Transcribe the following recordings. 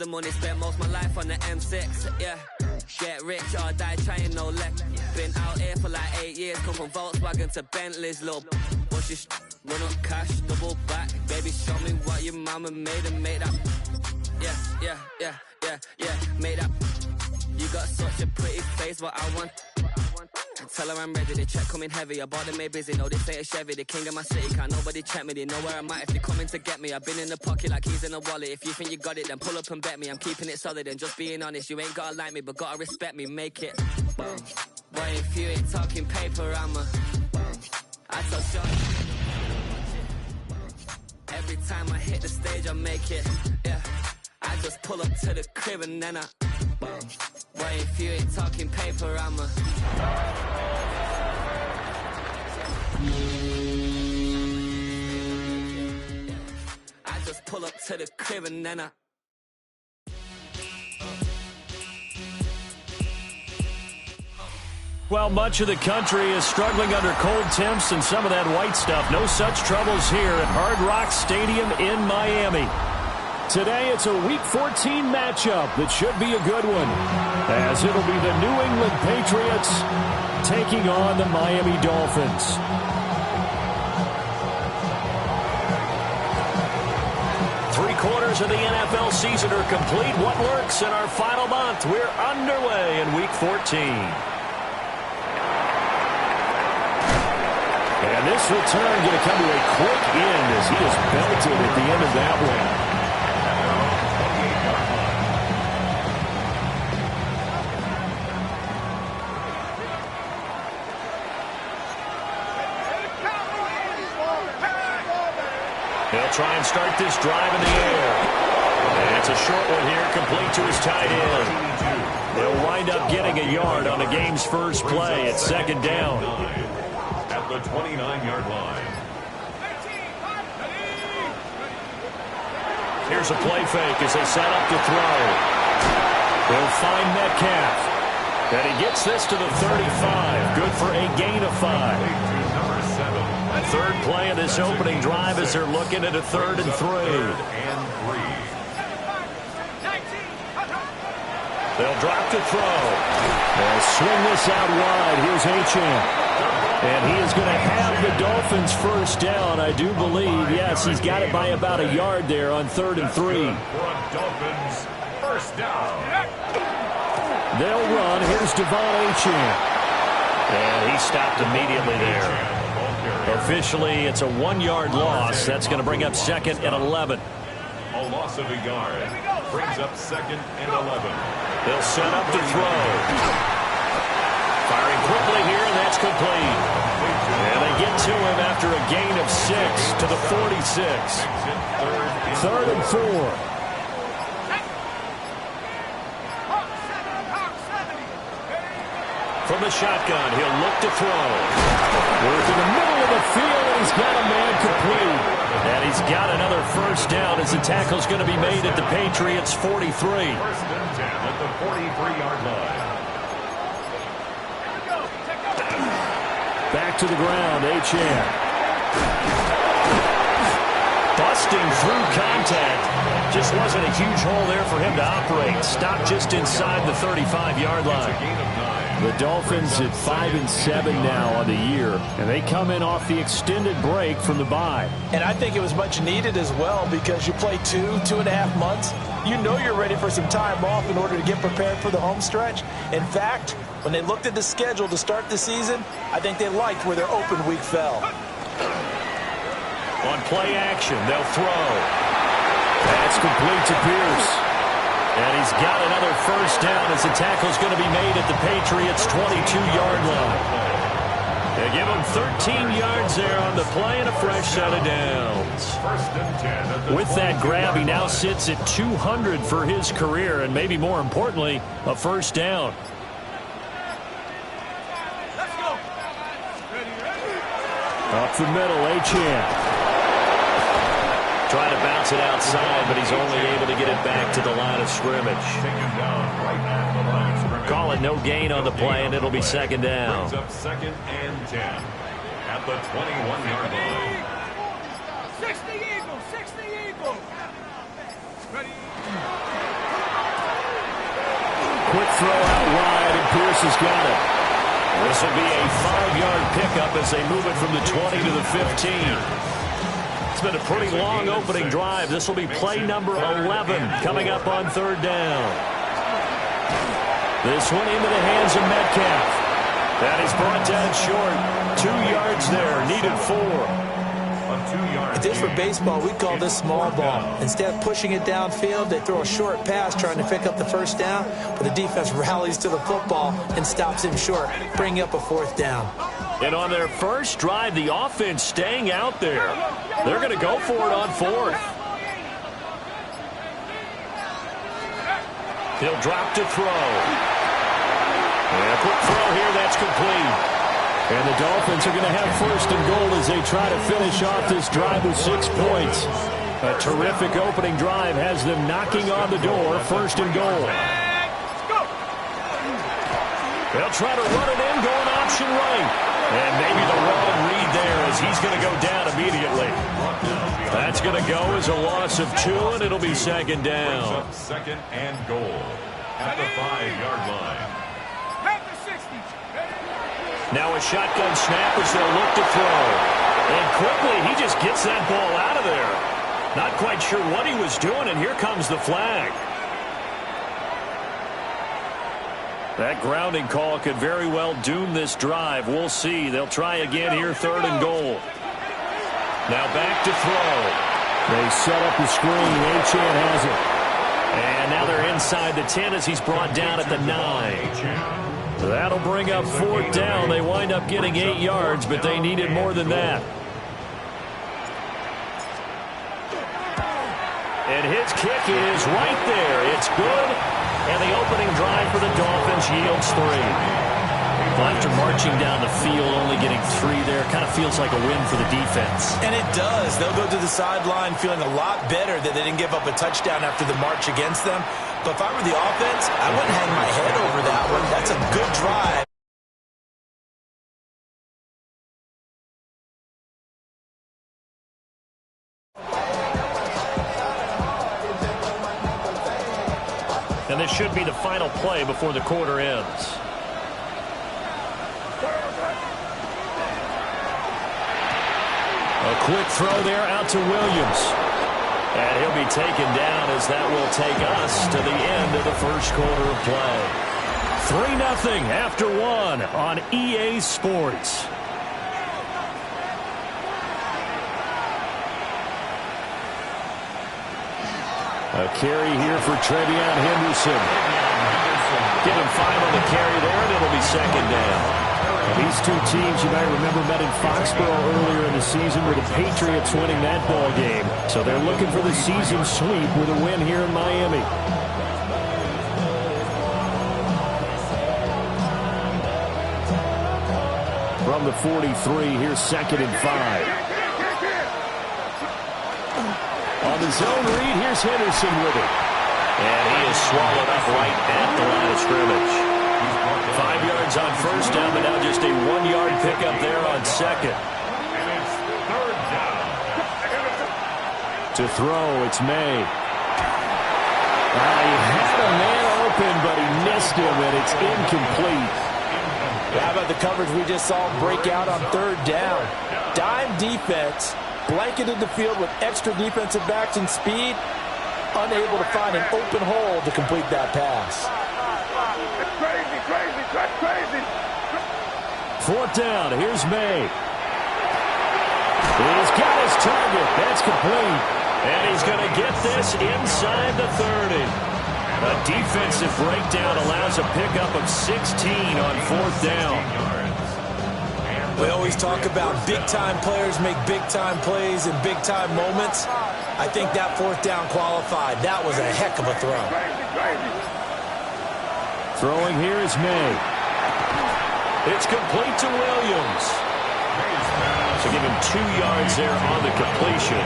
the money, spent most of my life on the M6, yeah. Get rich or die trying, no luck. Been out here for like 8 years, come from Volkswagen to Bentley's, little what's your run up cash, double back. Baby, show me what your mama made and make that. Yeah, make that. You got such a pretty face, what I want. Tell her I'm ready, the check coming heavy. I bought them made busy, no this ain't a Chevy. The king of my city, can't nobody check me. They know where I'm at if they coming to get me. I've been in the pocket like keys in a wallet. If you think you got it, then pull up and bet me. I'm keeping it solid and just being honest. You ain't gotta like me, but gotta respect me, make it. Boy, if you ain't talking paper, I tell Sean. Every time I hit the stage, I make it, yeah. I just pull up to the crib and then I boy, if you ain't talking paper, I just pull up to the crib and then I Well, much of the country is struggling under cold temps and some of that white stuff. No such troubles here at Hard Rock Stadium in Miami. Today, it's a Week 14 matchup that should be a good one, as it'll be the New England Patriots taking on the Miami Dolphins. Three-quarters of the NFL season are complete. What works in our final month? We're underway in Week 14. And this return going to come to a quick end as he is belted at the end of that one. They'll try and start this drive in the air. And it's a short one here, complete to his tight end. They'll wind up getting a yard on the game's first play at second down. At the 29-yard line. Here's a play fake as they set up to throw. They'll find Metcalf. And he gets this to the 35. Good for a gain of 5. Third play of this opening drive as they're looking at a 3rd and 3. They'll drop to throw. They'll swing this out wide. Here's Achane. And he is going to have the Dolphins first down, I do believe. Yes, he's got it by about a yard there on 3rd and 3. Dolphins first down. They'll run. Here's Devon Achane. And he stopped immediately there. Officially, it's a 1-yard loss. That's going to bring up 2nd and 11. A loss of a yard brings up 2nd and 11. They'll set up to throw. Firing quickly here, and that's complete. And they get to him after a gain of 6 to the 46. 3rd and 4. From the shotgun, he'll look to throw. Work in the middle of the field, and he's got a man complete. And he's got another first down as the tackle's going to be made at the Patriots' 43. 1st and 10 at the 43-yard line. Back to the ground, Achane. Busting through contact. Just wasn't a huge hole there for him to operate. Stopped just inside the 35-yard line. The Dolphins at 5-7 now on the year, and they come in off the extended break from the bye. And I think it was much needed as well because you play 2.5 months. You know you're ready for some time off in order to get prepared for the home stretch. In fact, when they looked at the schedule to start the season, I think they liked where their open week fell. On play action, they'll throw. That's complete to Pierce. And he's got another first down as the tackle's going to be made at the Patriots' 22-yard line. They give him 13 yards there on the play and a fresh set of downs. With that grab, he now sits at 200 for his career, and maybe more importantly, a first down. Up the middle, Achane. Trying to bounce it outside, but he's only able to get it back to the line of scrimmage. Call it no gain on the play, and it'll be second down. Brings up 2nd and 10 at the 21-yard line. 60 Eagles, 60 Eagles. Ready? quick throw out wide, and Pierce has got it. This will be a 5-yard pickup as they move it from the 20 to the 15. It's been a pretty long opening drive. This will be play number 11 coming up on third down. This one into the hands of Metcalf. That is brought down short. 2 yards there, needed 4. If this were baseball, we'd call this small ball. Instead of pushing it downfield, they throw a short pass trying to pick up the first down, but the defense rallies to the football and stops him short, bringing up a 4th down. And on their first drive, the offense staying out there. They're going to go for it on 4th. He'll drop to throw. And a quick throw here, that's complete. And the Dolphins are going to have 1st and goal as they try to finish off this drive with 6 points. A terrific opening drive has them knocking on the door, 1st and goal. They'll try to run it in, going option right. And maybe the wrong read there as he's going to go down immediately. That's going to go as a loss of 2, and it'll be 2nd down. 2nd and goal at the 5-yard line. Now a shotgun snap as they'll look to throw. And quickly, he just gets that ball out of there. Not quite sure what he was doing, and here comes the flag. That grounding call could very well doom this drive. We'll see. They'll try again here, 3rd and goal. Now back to throw. They set up the screen. Achane has it. And now they're inside the 10 as he's brought down at the 9. That'll bring up 4th down. They wind up getting 8 yards, but they needed more than that. And his kick is right there. It's good. And the opening drive for the Dolphins yields 3. Well, after marching down the field, only getting 3 there, kind of feels like a win for the defense. And it does. They'll go to the sideline feeling a lot better that they didn't give up a touchdown after the march against them. But if I were the offense, I wouldn't hang my head over that one. That's a good drive. And this should be the final play before the quarter ends. A quick throw there out to Williams. And he'll be taken down as that will take us to the end of the first quarter of play. 3-0 after 1 on EA Sports. A carry here for Trevion Henderson. Give him 5 on the carry there, and it'll be 2nd down. These two teams, you might remember, met in Foxborough earlier in the season with the Patriots winning that ball game. So they're looking for the season sweep with a win here in Miami. From the 43, here's 2nd and 5. On the zone read, here's Henderson with it. And he is swallowed up right at the line of scrimmage. 5 yards on 1st down, but now just a 1-yard pickup there on 2nd. And it's 3rd down. To throw, it's May. He had a man open, but he missed him, and it's incomplete. How about the coverage we just saw break out on 3rd down? Dime defense, blanketed the field with extra defensive backs and speed, unable to find an open hole to complete that pass. Crazy. 4th down, here's May. He's got his target. That's complete. And he's going to get this inside the 30. A defensive breakdown allows a pickup of 16 on 4th down. We always talk about big-time players make big-time plays in big-time moments. I think that 4th down qualified. That was a heck of a throw. Throwing here is May. It's complete to Williams. So give him 2 yards there on the completion.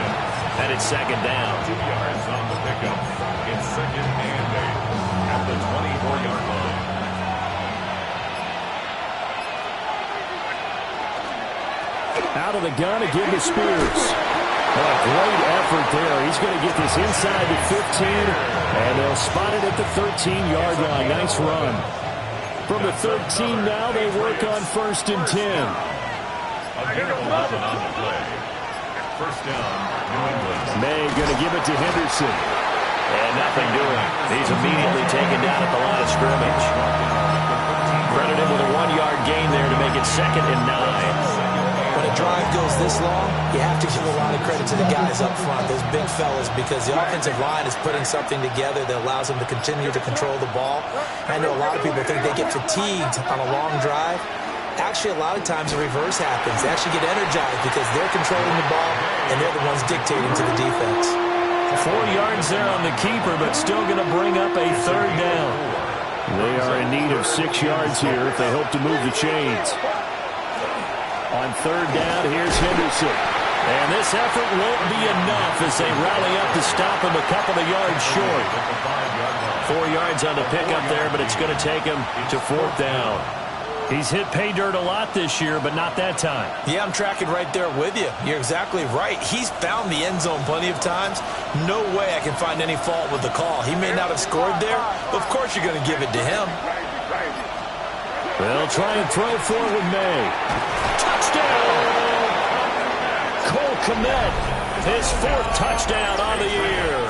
And it's 2nd down. 2 yards on the pickup. It's 2nd and 8 at the 24-yard line. Out of the gun again to Spears. A great effort there. He's going to get this inside the 15, and they'll spot it at the 13-yard line. Nice run. From the 13 now, they work on 1st and 10. Again, 11 on the play. First down, New England. May going to give it to Henderson. And nothing doing. He's immediately taken down at the line of scrimmage. Credited with a 1-yard gain there to make it 2nd and 9. When a drive goes this long, you have to give a lot of credit to the guys up front, those big fellas, because the offensive line is putting something together that allows them to continue to control the ball. I know a lot of people think they get fatigued on a long drive. Actually, a lot of times the reverse happens. They actually get energized because they're controlling the ball, and they're the ones dictating to the defense. 4 yards there on the keeper, but still going to bring up a 3rd down. They are in need of 6 yards here if they hope to move the chains. On 3rd down, here's Henderson. And this effort won't be enough as they rally up to stop him a couple of yards short. 4 yards on the pickup there, but it's going to take him to 4th down. He's hit pay dirt a lot this year, but not that time. Yeah, I'm tracking right there with you. You're exactly right. He's found the end zone plenty of times. No way I can find any fault with the call. He may not have scored there, but of course you're going to give it to him. They'll try and throw for it with May. Touchdown! Cole Kmet, his 4th touchdown on the year.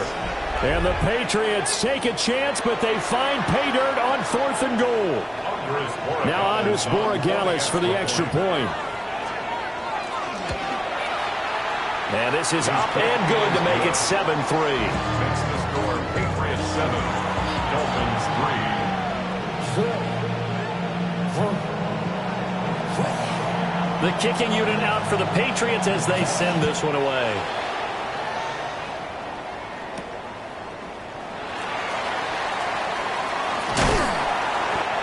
And the Patriots take a chance, but they find pay dirt on 4th and goal. Now Andres Borregales for the extra point. And this is up and good to make it 7-3. Makes the score Patriots 7, Dolphins 3. The kicking unit out for the Patriots as they send this one away.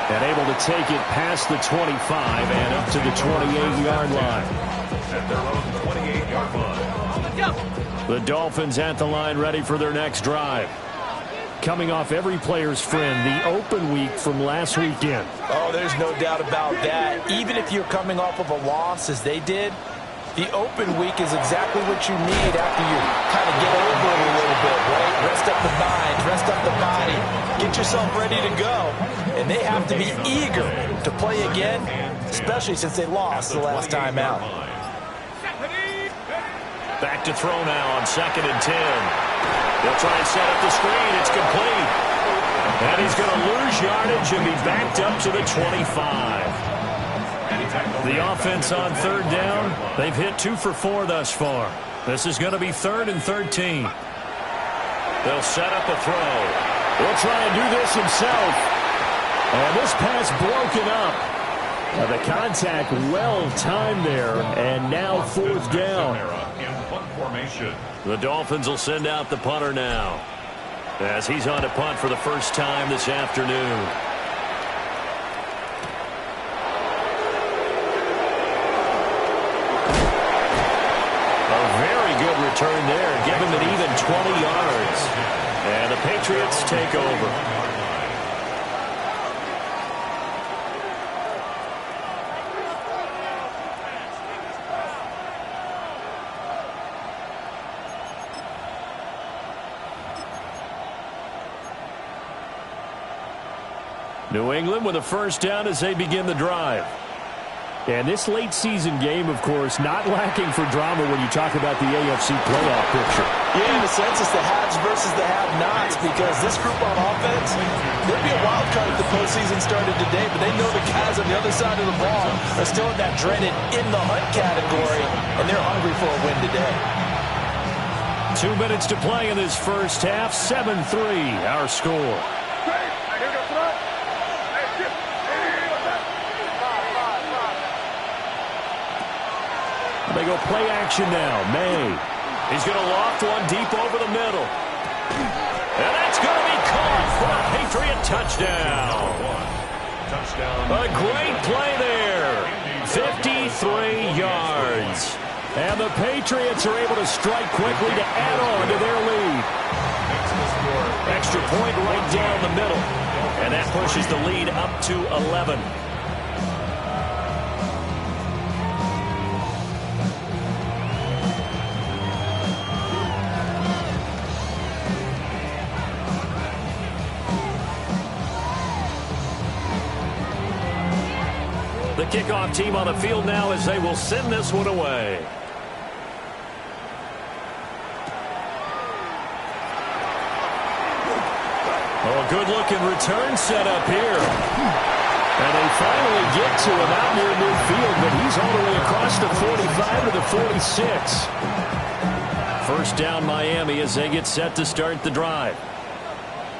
And able to take it past the 25 and up to the 28-yard line. At their own 28-yard line. The Dolphins at the line ready for their next drive. Coming off every player's friend, the open week from last weekend. Oh, there's no doubt about that. Even if you're coming off of a loss as they did, the open week is exactly what you need after you kind of get over it a little bit, right? Rest up the mind, rest up the body, get yourself ready to go. And they have to be eager to play again, especially since they lost the last time out. Back to throw now on 2nd and 10. They'll try and set up the screen. It's complete. And he's going to lose yardage and be backed up to the 25. The offense on 3rd down, they've hit 2 for 4 thus far. This is going to be 3rd and 13. They'll set up a throw. He'll try and do this himself. And this pass broken up. The contact well timed there, and now 4th down. The Dolphins will send out the punter now, as he's on to punt for the first time this afternoon. A very good return there, giving it even 20 yards. And the Patriots take over. New England with a first down as they begin the drive. And this late season game, of course, not lacking for drama when you talk about the AFC playoff picture. Yeah, in a sense, it's the haves versus the have-nots, because this group on offense, there'd be a wild card if the postseason started today, but they know the guys on the other side of the ball are still in that dreaded in-the-hunt category, and they're hungry for a win today. 2 minutes to play in this first half, 7-3, our score. They go play action now. May. He's going to loft one deep over the middle. And that's going to be caught for a Patriot touchdown. A great play there. 53 yards. And the Patriots are able to strike quickly to add on to their lead. Extra point right down the middle. And that pushes the lead up to 11. The kickoff team on the field now as they will send this one away. Oh, a good-looking return set up here. And they finally get to him out near midfield, but he's all the way across the 45 to the 46. First down, Miami, as they get set to start the drive.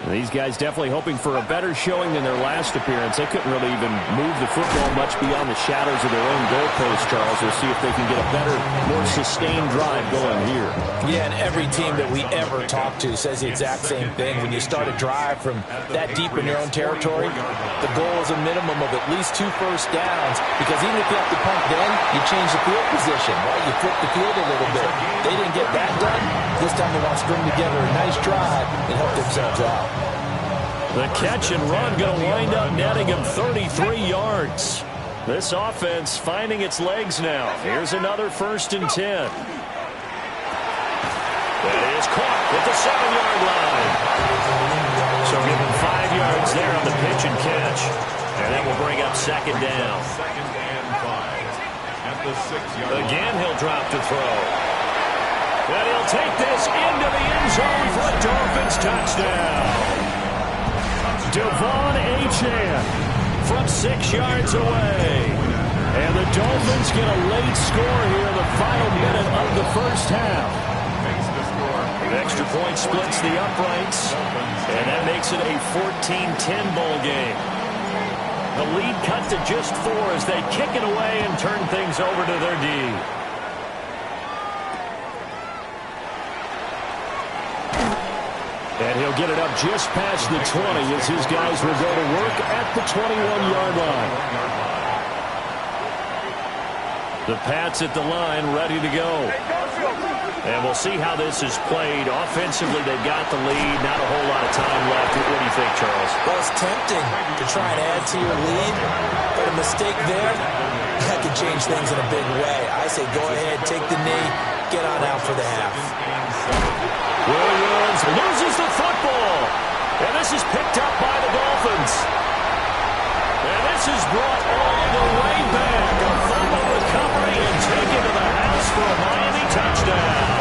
These guys definitely hoping for a better showing than their last appearance. They couldn't really even move the football much beyond the shadows of their own goalpost, Charles. We'll see if they can get a better, more sustained drive going here. Yeah, and every team that we ever talk to says the exact same thing. When you start a drive from that deep in your own territory, the goal is a minimum of at least 2 first downs, because even if you have to punt then, you change the field position, right? You flip the field a little bit. They didn't get that done. This time they want to string together a nice drive and help themselves out. The catch and run going to wind up netting him 33 yards. This offense finding its legs now. Here's another 1st and 10. That is caught at the 7-yard line. So give him 5 yards there on the pitch and catch. And that will bring up 2nd down. 2nd and 5 at the 6-yard line. Again, he'll drop to throw. And he'll take this into the end zone for a Dolphins touchdown. Devon Achane from 6 yards away. And the Dolphins get a late score here in the final minute of the first half. The extra point splits the uprights, and that makes it a 14-10 ball game. The lead cut to just 4 as they kick it away and turn things over to their D. And he'll get it up just past the 20 as his guys will go to work at the 21-yard line. The Pats at the line ready to go. And we'll see how this is played. Offensively, they've got the lead. Not a whole lot of time left. What do you think, Charles? Well, it's tempting to try and add to your lead, but a mistake there, that could change things in a big way. I say go ahead, take the knee, get on out for the half. Williams loses the football. And this is picked up by the Dolphins. And this is brought all the way back. A fumble recovery and taken to the house for a Miami touchdown.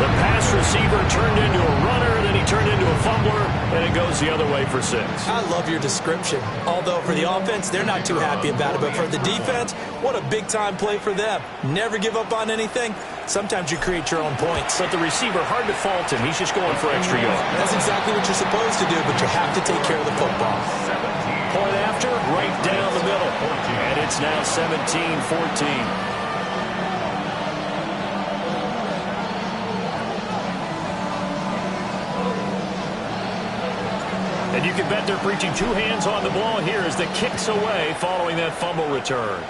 The pass receiver turned into a runner, then he turned into a fumbler, and it goes the other way for 6. I love your description. Although for the offense, they're not too happy about it, but for the defense, what a big-time play for them. Never give up on anything. Sometimes you create your own points. But the receiver, hard to fault him. He's just going for extra yards. That's exactly what you're supposed to do, but you have to take care of the football. Point after, right down the middle. And it's now 17-14. And you can bet they're preaching 2 hands on the ball here as the kick's away following that fumble return.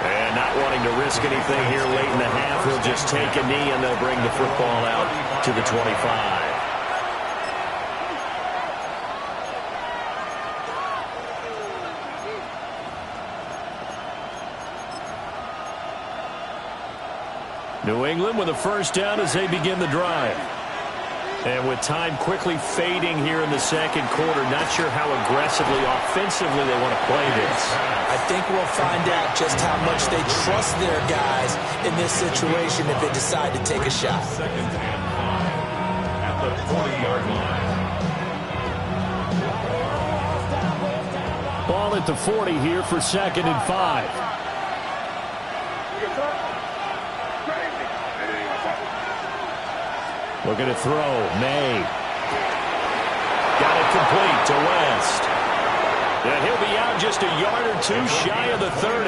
And not wanting to risk anything here late in the half, he'll just take a knee and they'll bring the football out to the 25. New England with a first down as they begin the drive. And with time quickly fading here in the second quarter, not sure how aggressively, offensively they want to play this. I think we'll find out just how much they trust their guys in this situation if they decide to take a shot. 2nd and 5 at the 40-yard line. Ball at the 40 here for 2nd and 5. Looking to throw. May. Got it complete to West. And he'll be out just a yard or 2 shy of the 30.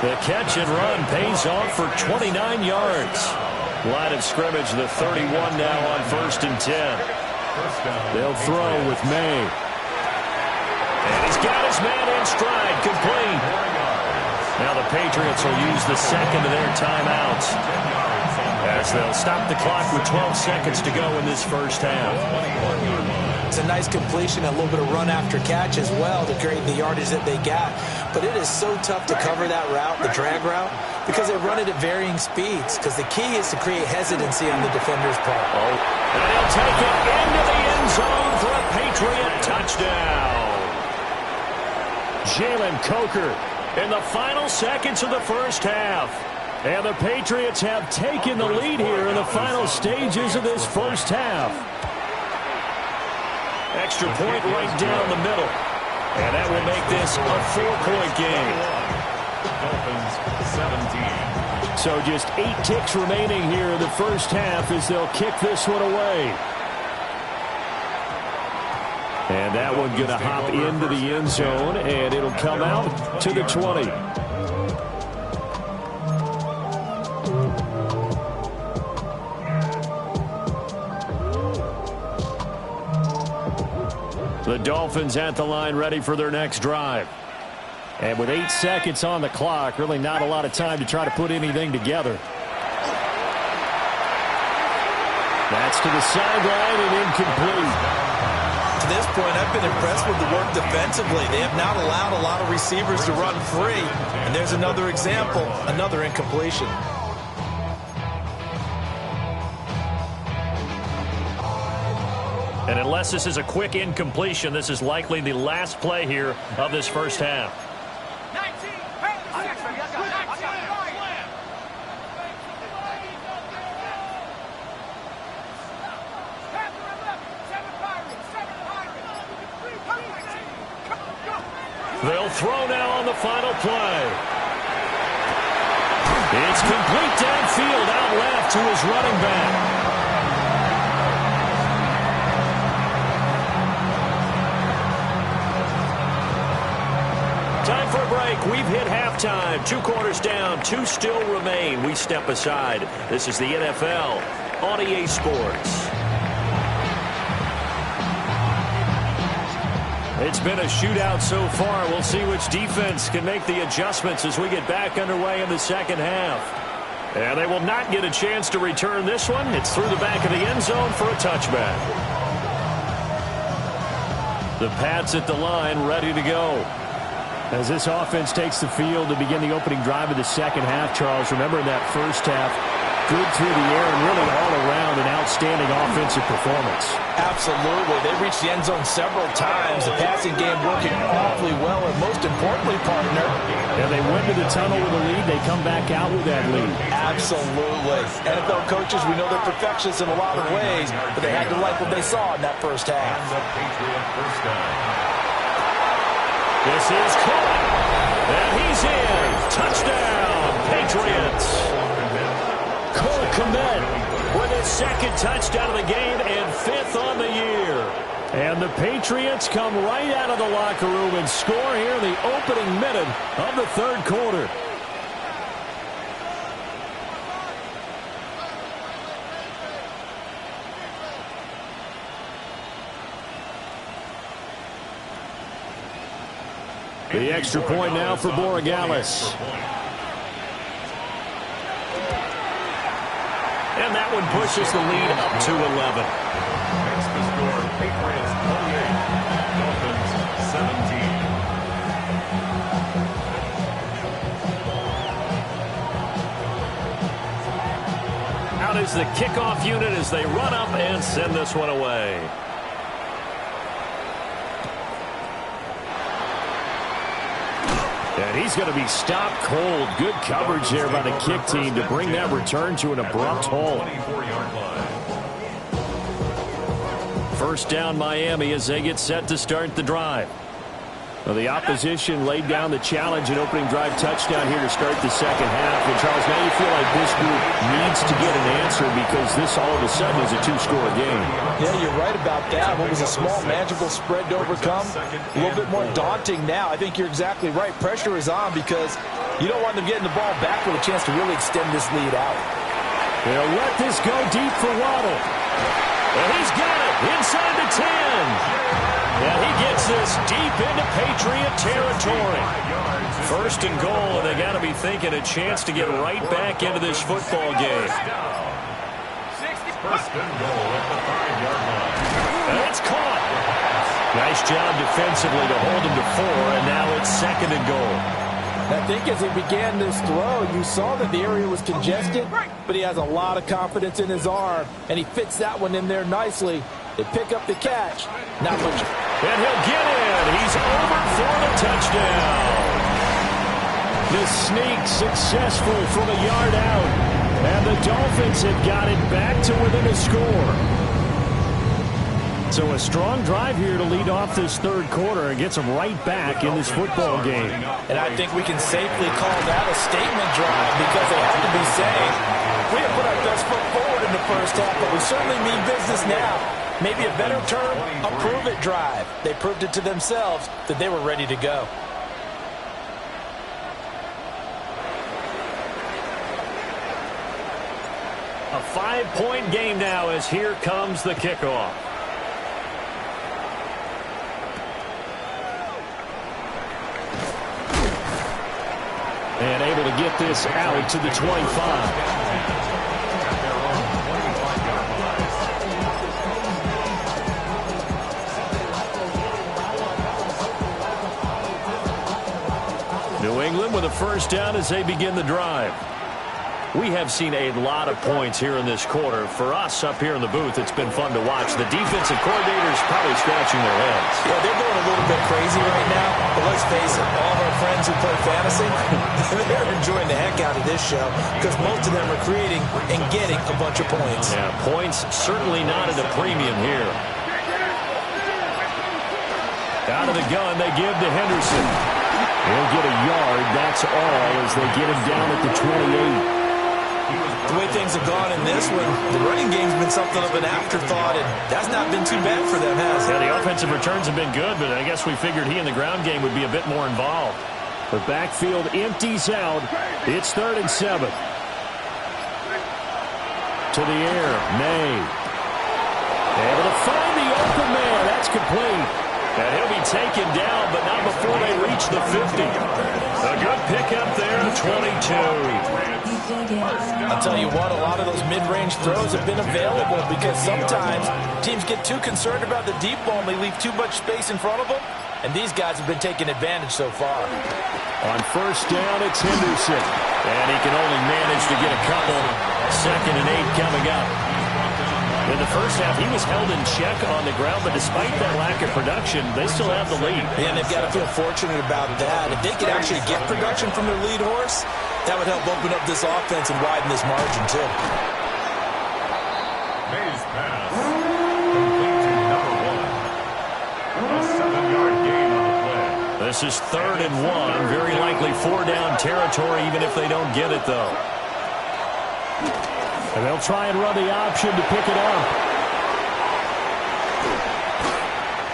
The catch and run pays off for 29 yards. Line of scrimmage, the 31 now on 1st and 10. They'll throw with May. And he's got his man in stride, complete. Now the Patriots will use the second of their timeouts, as they'll stop the clock with 12 seconds to go in this first half. It's a nice completion, a little bit of run after catch as well to create the yardage that they got. But it is so tough to cover that route, the drag route, because they run it at varying speeds. Because the key is to create hesitancy on the defender's part. And he'll take it into the end zone for a Patriot touchdown. Jalen Coker in the final seconds of the first half. And the Patriots have taken the lead here in the final stages of this first half. Extra point right down the middle. And that will make this a 4-point game. Dolphins 17. So just 8 ticks remaining here in the first half as they'll kick this one away. And that one going to hop into the end zone, and it'll come out to the 20. The Dolphins at the line ready for their next drive. And with 8 seconds on the clock, really not a lot of time to try to put anything together. That's to the sideline and incomplete. To this point, I've been impressed with the work defensively. They have not allowed a lot of receivers to run free. And there's another example, another incompletion. And unless this is a quick incompletion, this is likely the last play here of this first half. They'll throw now on the final play. It's complete downfield, out left to his running back. Time for a break. We've hit halftime. 2 quarters down, 2 still remain. We step aside. This is the NFL on EA Sports. It's been a shootout so far. We'll see which defense can make the adjustments as we get back underway in the second half. And they will not get a chance to return this one. It's through the back of the end zone for a touchback. The Pats at the line ready to go. As this offense takes the field to begin the opening drive of the second half, Charles, remember in that first half, good through the air and really all around an outstanding offensive performance. Absolutely. They reached the end zone several times. The passing game working awfully well, and most importantly, partner. And they went to the tunnel with a lead. They come back out with that lead. Absolutely. NFL coaches, we know they're perfectionists in a lot of ways, but they had to like what they saw in that first half. This is caught. And he's in. Touchdown, Patriots. Cole Kmet with his second touchdown of the game and 5th on the year. And the Patriots come right out of the locker room and score here in the opening minute of the third quarter. The extra point now for Borregales. And that one pushes the lead up to 11. Makes the score Patriots 28, Dolphins 17. Out is the kickoff unit as they run up and send this one away. And he's going to be stopped cold. Good coverage there by the kick team to bring that return to an abrupt halt. 24-yard line. First down Miami as they get set to start the drive. Well, the opposition laid down the challenge and opening drive touchdown here to start the second half. And, Charles, now you feel like this group needs to get an answer because this all of a sudden is a 2-score game. Yeah, you're right about that. What was a small, manageable spread to overcome, a little bit more daunting now. I think you're exactly right. Pressure is on because you don't want them getting the ball back with a chance to really extend this lead out. They'll let this go deep for Waddle. And he's got it inside the 10. And he gets this deep into Patriot territory. First and goal, and they got to be thinking a chance to get right back into this football game. First and goal at the 5-yard line. And it's caught. Nice job defensively to hold him to 4, and now it's 2nd and goal. I think as he began this throw, you saw that the area was congested, but he has a lot of confidence in his arm, and he fits that one in there nicely. They pick up the catch. Not much. And he'll get in. He's over for the touchdown. The sneak successful from a yard out, and the Dolphins have got it back to within a score. So a strong drive here to lead off this 3rd quarter and gets them right back in this football game. And I think we can safely call that a statement drive because they have to be saying, we have put our best foot forward in the first half, but we certainly mean business now. Maybe a better term, a prove-it drive. They proved it to themselves that they were ready to go. A 5-point game now as here comes the kickoff. And able to get this out to the 25. New England with a first down as they begin the drive. We have seen a lot of points here in this quarter. For us up here in the booth, it's been fun to watch. The defensive coordinators probably scratching their heads. Yeah, they're going a little bit crazy right now. But let's face it, all of our friends who play fantasy, they're enjoying the heck out of this show because most of them are creating and getting a bunch of points. Yeah, points certainly not at a premium here. Out of the gun, they give to Henderson. He'll get a yard, that's all, as they get him down at the 28. The way things have gone in this one, the running game's been something of an afterthought, and that's not been too bad for them, has it? Yeah, the offensive returns have been good, but I guess we figured he in the ground game would be a bit more involved. The backfield empties out. It's 3rd and 7. To the air, May. Able to find the open man. That's complete. And he'll be taken down, but not before they reach the 50. A good pickup there, 22. I'll tell you what, a lot of those mid-range throws have been available because sometimes teams get too concerned about the deep ball and they leave too much space in front of them, and these guys have been taking advantage so far. On first down, it's Henderson, and he can only manage to get a couple. 2nd and 8 coming up. In the first half, he was held in check on the ground, but despite that lack of production, they still have the lead. And they've got to feel fortunate about that. If they could actually get production from their lead horse, that would help open up this offense and widen this margin, too. May's pass. Complete to number 1. A 7-yard gain on the play. This is 3rd and 1. Very likely 4-down territory, even if they don't get it, though. And they'll try and run the option to pick it up.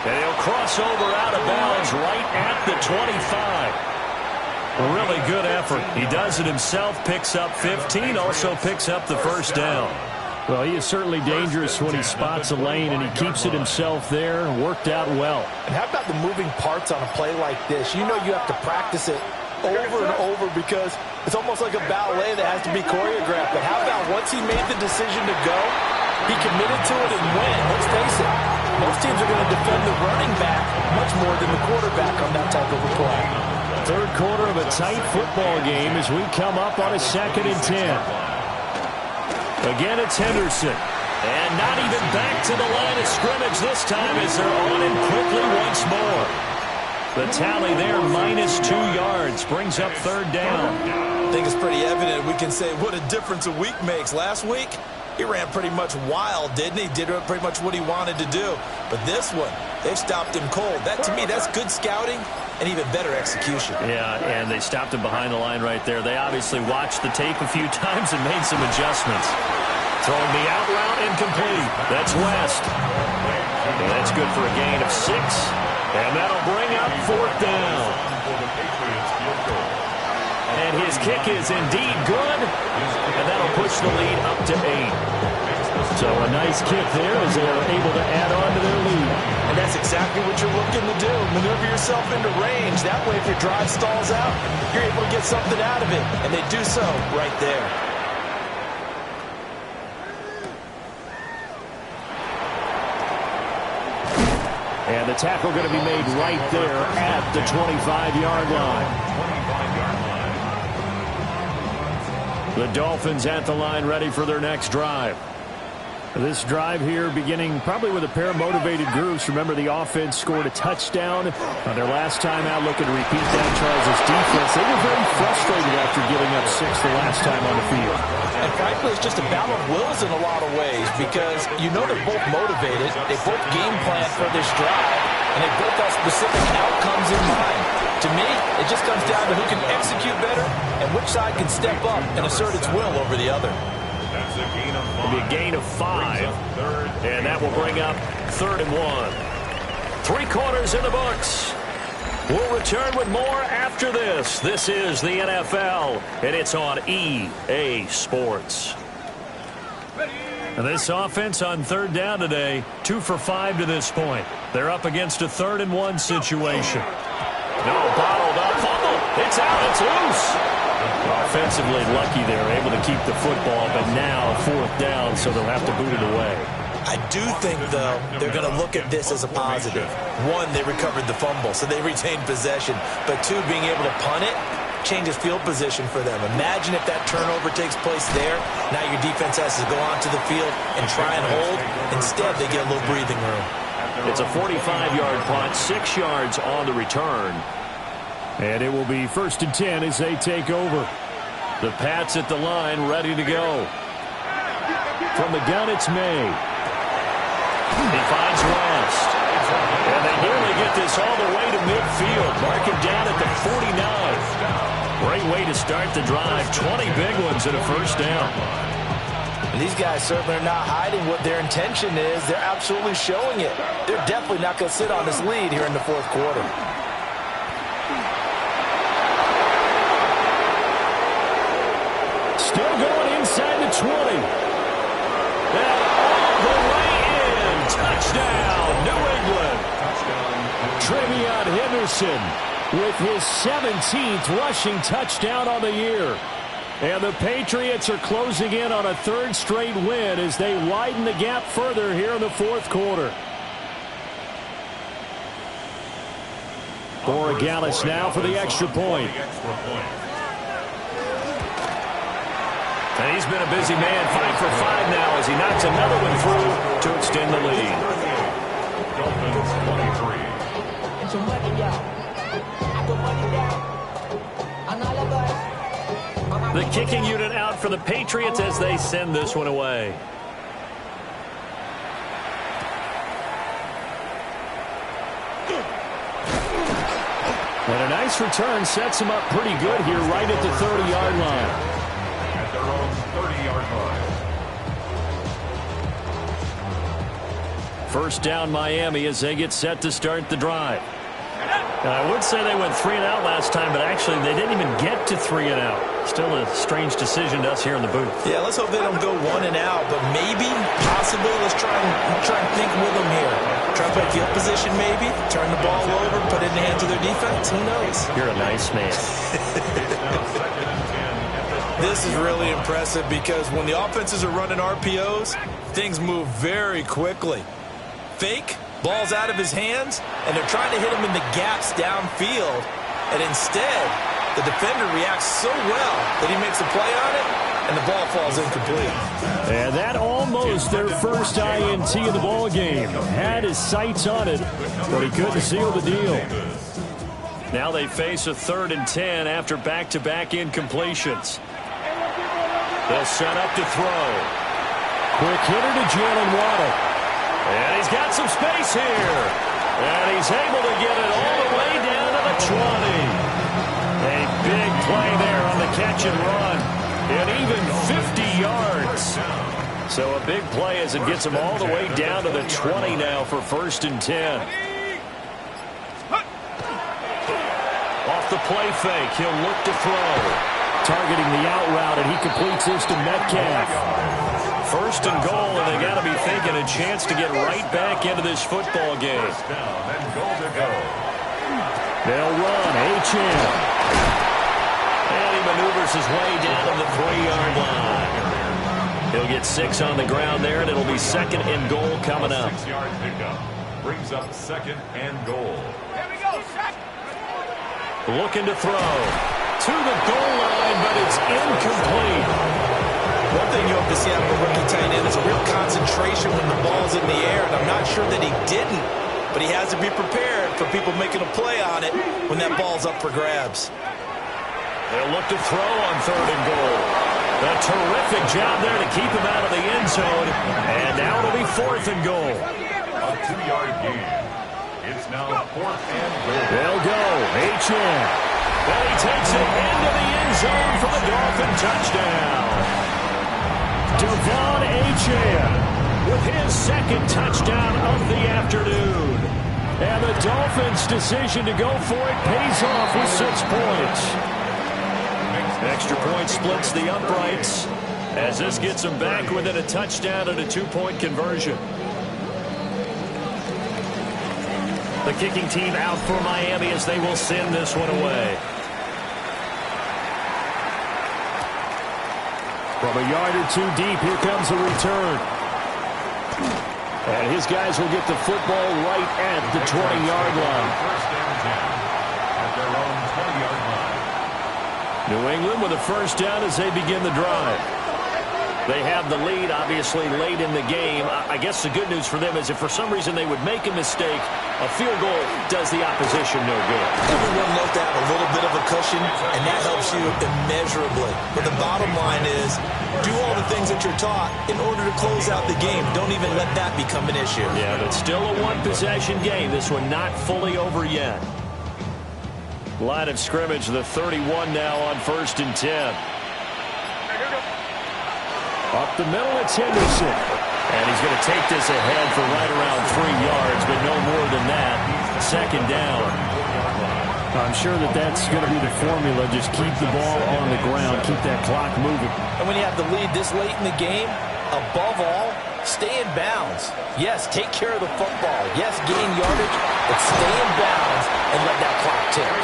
And he'll cross over out of bounds right at the 25. A really good effort. He does it himself, picks up 15, also picks up the first down. Well, he is certainly dangerous when he spots a lane, and he keeps it himself there. Worked out well. And how about the moving parts on a play like this? You know you have to practice it over and over because it's almost like a ballet that has to be choreographed. But how about once he made the decision to go, he committed to it and went. Let's face it, most teams are going to defend the running back much more than the quarterback on that type of a play. 3rd quarter of a tight football game as we come up on a 2nd and 10. Again, it's Henderson. And not even back to the line of scrimmage this time as they're on him quickly once more. The tally there, -2 yards, brings up 3rd down. I think it's pretty evident. We can say what a difference a week makes. Last week, he ran pretty much wild, didn't he? Did pretty much what he wanted to do. But this one, they've stopped him cold. That, to me, that's good scouting and even better execution. Yeah, and they stopped him behind the line right there. They obviously watched the tape a few times and made some adjustments. Throwing the out route incomplete. That's West. And that's good for a gain of 6. And that'll bring up 4th down. And his kick is indeed good. And that'll push the lead up to 8. So a nice kick there as they are able to add on to their lead. And that's exactly what you're looking to do. Maneuver yourself into range. That way, if your drive stalls out, you're able to get something out of it. And they do so right there. And the tackle going to be made right there at the 25-yard line. 25-yard line. The Dolphins at the line, ready for their next drive. This drive here beginning probably with a pair of motivated groups. Remember, the offense scored a touchdown on their last time out, looking to repeat that. Charles' defense, they were very frustrated after giving up 6 the last time on the field. And frankly, it's just a battle of wills in a lot of ways because you know they're both motivated. They both game plan for this drive, and they both have specific outcomes in mind. To me, it just comes down to who can execute better and which side can step up and assert its will over the other. That's a gain of 5. It'll be a gain of 5, and that will bring up 3rd and 1. 3 quarters in the books. We'll return with more after this. This is the NFL, and it's on EA Sports. And this offense on 3rd down today, 2 for 5 to this point. They're up against a 3rd and 1 situation. No, bottled up. Fumble. It's out. It's loose. Offensively lucky they're able to keep the football, but now 4th down, so they'll have to boot it away. I do think, though, they're going to look at this as a positive. 1, they recovered the fumble, so they retained possession. But 2, being able to punt it changes field position for them. Imagine if that turnover takes place there. Now your defense has to go onto the field and try and hold. Instead, they get a little breathing room. It's a 45-yard punt, 6 yards on the return. And it will be 1st and 10 as they take over. The Pats at the line, ready to go. From the gun, it's May. He finds West. And they nearly get this all the way to midfield. Mark him down at the 49. Great way to start the drive. 20 big ones and a 1st down. And these guys certainly are not hiding what their intention is. They're absolutely showing it. They're definitely not going to sit on this lead here in the 4th quarter. Still going inside the 20. And all the way in. Touchdown, New England. Trevion Henderson with his 17th rushing touchdown on the year. And the Patriots are closing in on a 3rd straight win as they widen the gap further here in the 4th quarter. Borregales now for the extra point. And he's been a busy man, 5 for 5 now as he knocks another one through to extend the lead. Dolphins 23. The kicking unit out for the Patriots as they send this one away. And a nice return sets him up pretty good here right at the 30-yard line. At their own 30-yard line. 1st down Miami as they get set to start the drive. And I would say they went 3 and out last time, but actually they didn't even get to 3 and out. Still a strange decision to us here in the booth. Yeah, let's hope they don't go 1 and out, but maybe, possibly, let's try and think with them here. Try and play field position maybe, turn the ball over, put it in the hands of their defense. Who knows? You're a nice man. This is really impressive because when the offenses are running RPOs, things move very quickly. Fake, ball's out of his hands, and they're trying to hit him in the gaps downfield. And instead, the defender reacts so well that he makes a play on it, and the ball falls incomplete. And that almost their first INT of the ball game. Had his sights on it, but he couldn't seal the deal. Now they face a 3rd and 10 after back-to-back incompletions. They'll set up to throw. Quick hitter to Jalen Waddle. And he's got some space here. And he's able to get it all the way down to the 20. A big play there on the catch and run. And even 50 yards. So a big play as it gets him all the way down to the 20 now for 1st and 10. Off the play fake, he'll look to throw. Targeting the out route, and he completes this to Metcalf. 1st and goal, and they got to be thinking a chance to get right back into this football game. They'll run, H.M. And he maneuvers his way down to the 3-yard line. He'll get 6 on the ground there, and it'll be 2nd and goal coming up. 6-yard pickup. brings up 2nd and goal. Here we go, Shaq. Looking to throw to the goal line, but it's incomplete. One thing you hope to see out of a rookie tight end is a real concentration when the ball's in the air, and I'm not sure that he didn't, but he has to be prepared for people making a play on it when that ball's up for grabs. They'll look to throw on 3rd and goal. A terrific job there to keep him out of the end zone, and now it'll be 4th and goal. A 2-yard gain. It's now 4th and goal. They'll go. Achane. And he takes it into the end zone for the Dolphin touchdown. Devon Achane with his 2nd touchdown of the afternoon. And the Dolphins' decision to go for it pays off with 6 points. Extra point splits the uprights as this gets them back within a touchdown and a 2-point conversion. The kicking team out for Miami as they will send this one away. From a yard or 2 deep, here comes the return. And his guys will get the football right at the 20-yard line. 1st and 10 at their own 20-yard line. New England with a 1st down as they begin the drive. They have the lead, obviously, late in the game. I guess the good news for them is if for some reason they would make a mistake, a field goal does the opposition no good. Everyone loves to have a little bit of a cushion, and that helps you immeasurably. But the bottom line is, do all the things that you're taught in order to close out the game. Don't even let that become an issue. Yeah, but still a 1-possession game. This one not fully over yet. Line of scrimmage, the 31 now on 1st and 10. Up the middle, it's Henderson. And he's going to take this ahead for right around 3 yards, but no more than that. 2nd down. I'm sure that's going to be the formula. Just keep the ball on the ground. Keep that clock moving. And when you have the lead this late in the game, above all, stay in bounds. Yes, take care of the football. Yes, gain yardage, but stay in bounds and let that clock tick.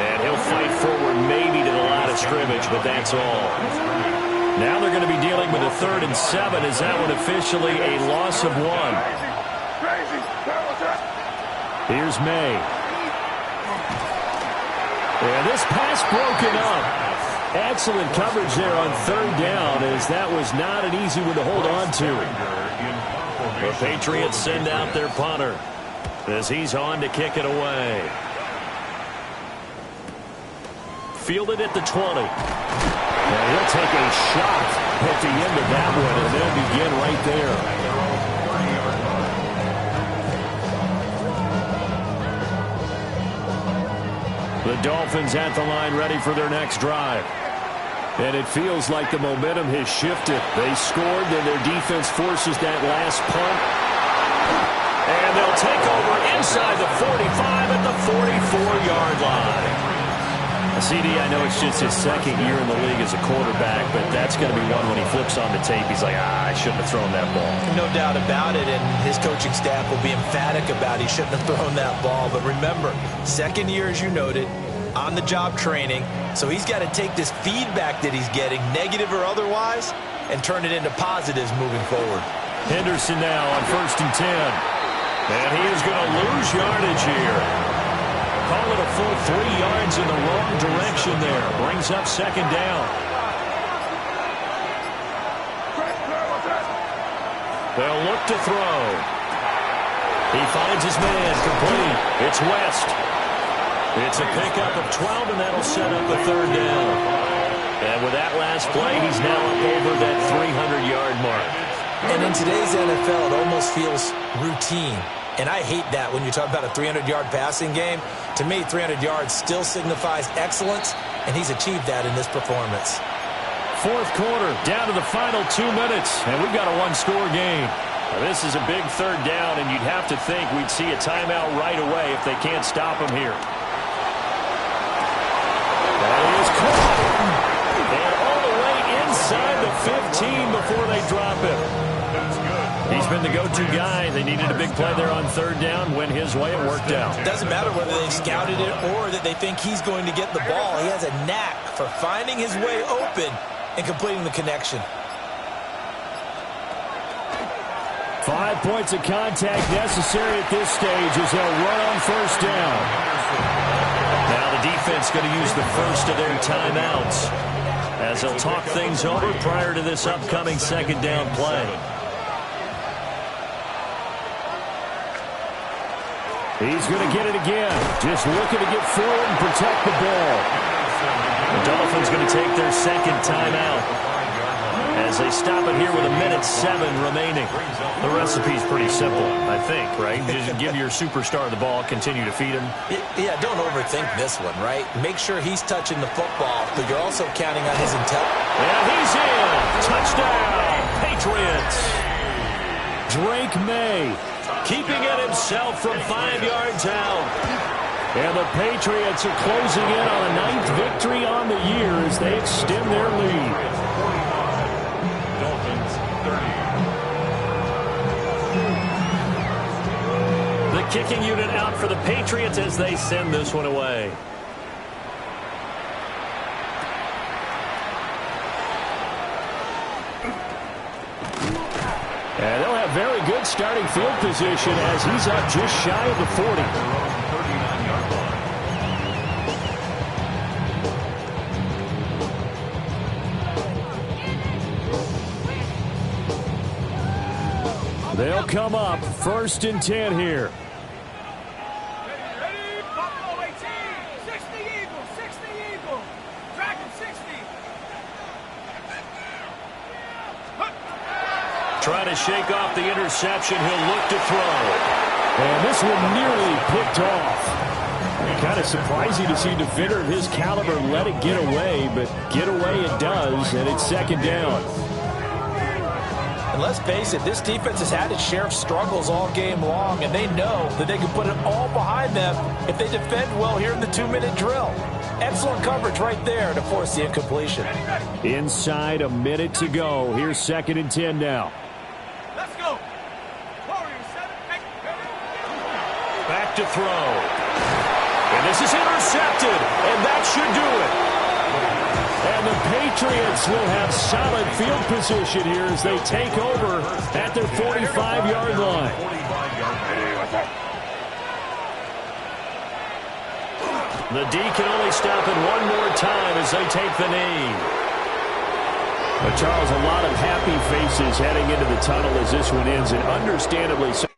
And he'll fight forward maybe to the line of scrimmage, but that's all. Now they're going to be dealing with a 3rd and 7. Is that one officially a loss of 1? Here's May. And this pass broken up. Excellent coverage there on 3rd down, as that was not an easy one to hold on to. The Patriots send out their punter as he's on to kick it away. Fielded at the 20. And he'll take a shot at the end of that one, and they'll begin right there. The Dolphins at the line ready for their next drive. And it feels like the momentum has shifted. They scored, then their defense forces that last punt. And they'll take over inside the 45 at the 44-yard line. CD, I know it's just his 2nd year in the league as a quarterback, but that's going to be one when he flips on the tape. He's like, I shouldn't have thrown that ball. No doubt about it, and his coaching staff will be emphatic about he shouldn't have thrown that ball. But remember, 2nd year, as you noted, on-the-job training, so he's got to take this feedback that he's getting, negative or otherwise, and turn it into positives moving forward. Henderson now on 1st and 10. And he is going to lose yardage here. Call it a full 3 yards in the wrong direction there. Brings up 2nd down. They'll look to throw. He finds his man complete. It's West. It's a pickup of 12, and that'll set up a 3rd down. And with that last play, he's now up over that 300-yard mark. And in today's NFL, it almost feels routine. And I hate that when you talk about a 300-yard passing game. To me, 300 yards still signifies excellence, and he's achieved that in this performance. 4th quarter, down to the final 2 minutes, and we've got a 1-score game. Now, this is a big 3rd down, and you'd have to think we'd see a timeout right away if they can't stop him here. That is caught. And all the way inside the 15 before they drop him. That's good. He's been the go-to guy. They needed a big play there on 3rd down. Went his way. It worked out. It doesn't matter whether they scouted it or that they think he's going to get the ball. He has a knack for finding his way open and completing the connection. 5 points of contact necessary at this stage as they'll run on first down. Now the defense going to use the first of their timeouts as they'll talk things over prior to this upcoming second down play. He's going to get it again. Just looking to get forward and protect the ball. The Dolphins going to take their second timeout as they stop it here with 1:07 remaining. The recipe's pretty simple, I think, right? Just give your superstar the ball, continue to feed him. Yeah, don't overthink this one, right? Make sure he's touching the football, but you're also counting on his intelligence. And he's in. Touchdown, Patriots. Drake May Keeping it himself from 5 yards out. And the Patriots are closing in on a 9th victory on the year as they extend their lead. Dolphins 30. The kicking unit out for the Patriots as they send this one away. And they'll have very good starting field position as he's up just shy of the 40. They'll come up 1st and 10 here. Ready, Buffalo 18, 60 Eagles, 60 Eagles, Dragon 60. Trying to shake off the interception. He'll look to throw. And this one nearly picked off. Kind of surprising to see a defender of his caliber let it get away, but get away it does, and it's 2nd down. And let's face it, this defense has had its share of struggles all game long, and they know that they can put it all behind them if they defend well here in the 2-minute drill. Excellent coverage right there to force the incompletion. Inside a minute to go. Here's 2nd and 10 now. Let's go. Warriors 7, 8, Back to throw. And this is intercepted, and that should do it. And the Patriots will have solid field position here as they take over at their 45-yard line. The D can only stop it one more time as they take the knee. But Charles, a lot of happy faces heading into the tunnel as this one ends, and understandably so.